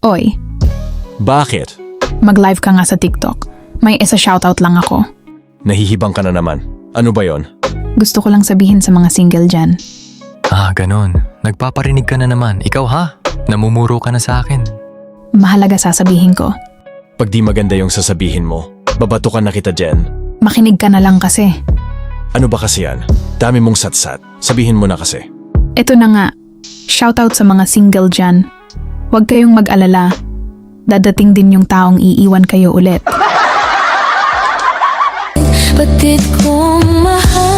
Oy, Bakit? mag-live ka nga sa TikTok. May isa shoutout lang ako. Nahihibang ka na naman. Ano ba yon? Gusto ko lang sabihin sa mga single dyan. Ganon. Nagpaparinig ka na naman. Ikaw ha? Namumuro ka na sa akin. Mahalaga sasabihin ko. Pag di maganda yung sasabihin mo, babatukan na kita, Jen. Makinig ka na lang kasi. Ano ba kasi yan? Dami mong satsat. Sabihin mo na kasi. Ito na nga, shoutout sa mga single dyan. Huwag kayong mag-alala. Dadating din yung taong iiwan kayo ulit. Batid kong mahal